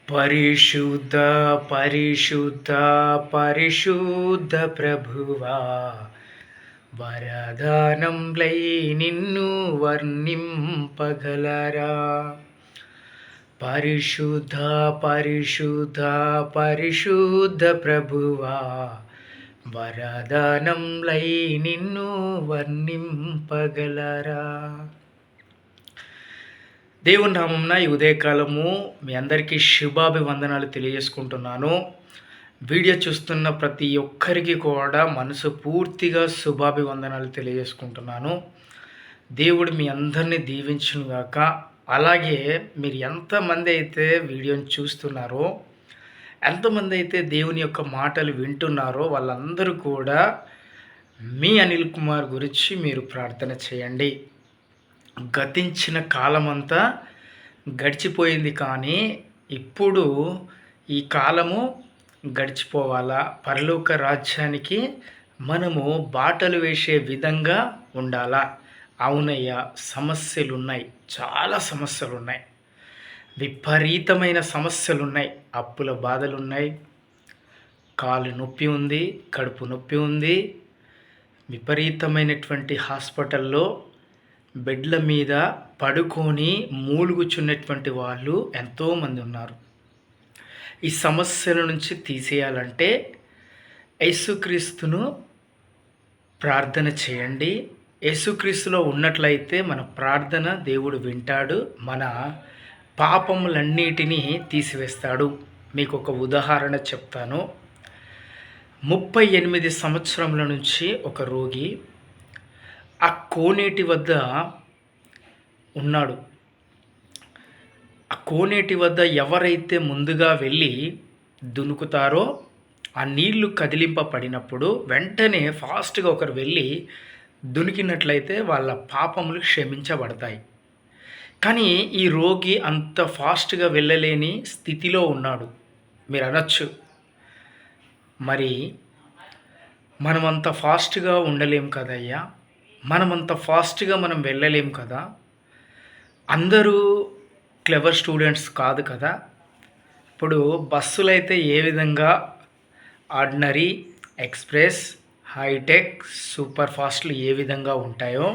పరిశుద్ధ పరిశుద్ధ పరిశుద్ధ ప్రభువా, వరదానంలై నిన్ను వర్ణింపగలరా. పరిశుద్ధ పరిశుద్ధ పరిశుద్ధ ప్రభువా, వరదానంలై నిన్ను వర్ణింపగలరా. దేవుని నామమున ఈ ఉదయకాలము మీ అందరికీ శుభాభివందనాలు తెలియజేసుకుంటున్నాను. వీడియో చూస్తున్న ప్రతి ఒక్కరికి కూడా మనసు పూర్తిగా శుభాభివందనాలు తెలియజేసుకుంటున్నాను. దేవుడు మీ అందరినీ దీవించునుగాక. అలాగే మీరు ఎంతమంది అయితే వీడియోని చూస్తున్నారో, ఎంతమంది అయితే దేవుని యొక్క మాటలు వింటున్నారో వాళ్ళందరూ కూడా మీ అనిల్ కుమార్ గురించి మీరు ప్రార్థన చేయండి. గతించిన కాలమంతా గడిచిపోయింది, కానీ ఇప్పుడు ఈ కాలము గడిచిపోవాలా, పరలోక రాజ్యానికి మనము బాటలు వేసే విధంగా ఉండాలా. అవునయ్యా, సమస్యలు ఉన్నాయి, చాలా సమస్యలు ఉన్నాయి, విపరీతమైన సమస్యలు ఉన్నాయి. అప్పుల బాధలు ఉన్నాయి, కాలు నొప్పి ఉంది, కడుపు నొప్పి ఉంది, విపరీతమైనటువంటి హాస్పిటల్లో బెడ్ల మీద పడుకొని మూలుగుచున్నటువంటి వాళ్ళు ఎంతోమంది ఉన్నారు. ఈ సమస్యల నుంచి తీసేయాలంటే యేసుక్రీస్తును ప్రార్థన చేయండి. యేసుక్రీస్తులో ఉన్నట్లయితే మన ప్రార్థన దేవుడు వింటాడు, మన పాపములన్నిటినీ తీసివేస్తాడు. మీకు ఒక ఉదాహరణ చెప్తాను. 38 సంవత్సరముల నుంచి ఒక రోగి ఆ కోనేటి వద్ద ఉన్నాడు. ఆ కోనేటి వద్ద ఎవరైతే ముందుగా వెళ్ళి దునుకుతారో ఆ నీళ్లు కదిలింపబడినప్పుడు వెంటనే ఫాస్ట్గా ఒకరు వెళ్ళి దునికినట్లయితే వాళ్ళ పాపములు క్షమించబడతాయి. కానీ ఈ రోగి అంత ఫాస్ట్గా వెళ్ళలేని స్థితిలో ఉన్నాడు. మీరు అనొచ్చు, మరి మనమంత ఫాస్ట్గా ఉండలేం కదయ్యా, మనమంత ఫాస్ట్గా మనం వెళ్ళలేం కదా, అందరూ క్లెవర్ స్టూడెంట్స్ కాదు కదా. ఇప్పుడు బస్సులైతే ఏ విధంగా ఆర్డినరీ, ఎక్స్ప్రెస్, హైటెక్, సూపర్ ఫాస్ట్లు ఏ విధంగా ఉంటాయో,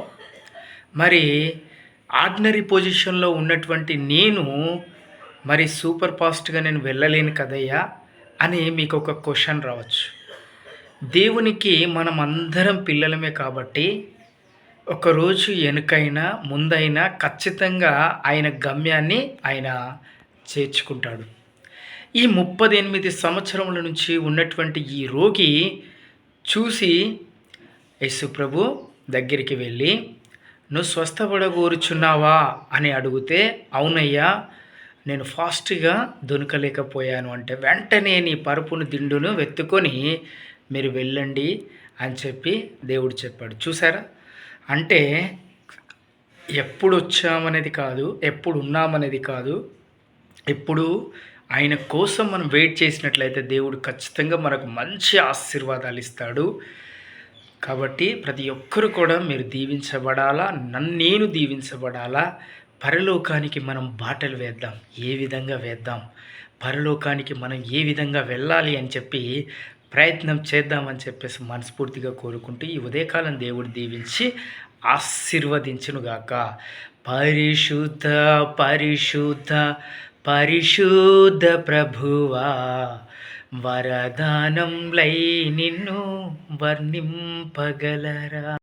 మరి ఆర్డినరీ పొజిషన్లో ఉన్నటువంటి నేను మరి సూపర్ ఫాస్ట్గా నేను వెళ్ళలేను కదయ్యా అని మీకు ఒక క్వశ్చన్ రావచ్చు. దేవునికి మనం అందరం పిల్లలమే కాబట్టి ఒకరోజు వెనుకైనా ముందైనా ఖచ్చితంగా ఆయన గమ్యాన్ని ఆయన చేర్చుకుంటాడు. ఈ 38 సంవత్సరముల నుంచి ఉన్నటువంటి ఈ రోగి చూసి యేసు ప్రభు దగ్గరికి వెళ్ళి, నువ్వు స్వస్థపడగోరుచున్నావా అని అడిగితే, అవునయ్యా, నేను ఫాస్ట్గా దొనకలేకపోయాను అంటే, వెంటనే నీ పరుపును దిండును వెత్తుకొని మీరు వెళ్ళండి అని చెప్పి దేవుడు చెప్పాడు. చూసారా? అంటే ఎప్పుడు వచ్చామనేది కాదు, ఎప్పుడు ఉన్నామనేది కాదు, ఎప్పుడు ఆయన కోసం మనం వెయిట్ చేసినట్లయితే దేవుడు ఖచ్చితంగా మనకు మంచి ఆశీర్వాదాలు ఇస్తాడు. కాబట్టి ప్రతి ఒక్కరు కూడా మీరు దీవించబడాలా, నేను దీవించబడాలా. పరలోకానికి మనం బాటలు వేద్దాం. ఏ విధంగా వేద్దాం, పరలోకానికి మనం ఏ విధంగా వెళ్ళాలి అని చెప్పి ప్రయత్నం చేద్దామని చెప్పేసి మనస్ఫూర్తిగా కోరుకుంటూ ఈ ఉదయకాలం దేవుడు దీవించి ఆశీర్వదించునుగాక. పరిశుద్ధ పరిశుద్ధ పరిశుద్ధ ప్రభువా, వరదానంలై నిన్ను వర్ణింపగలరా.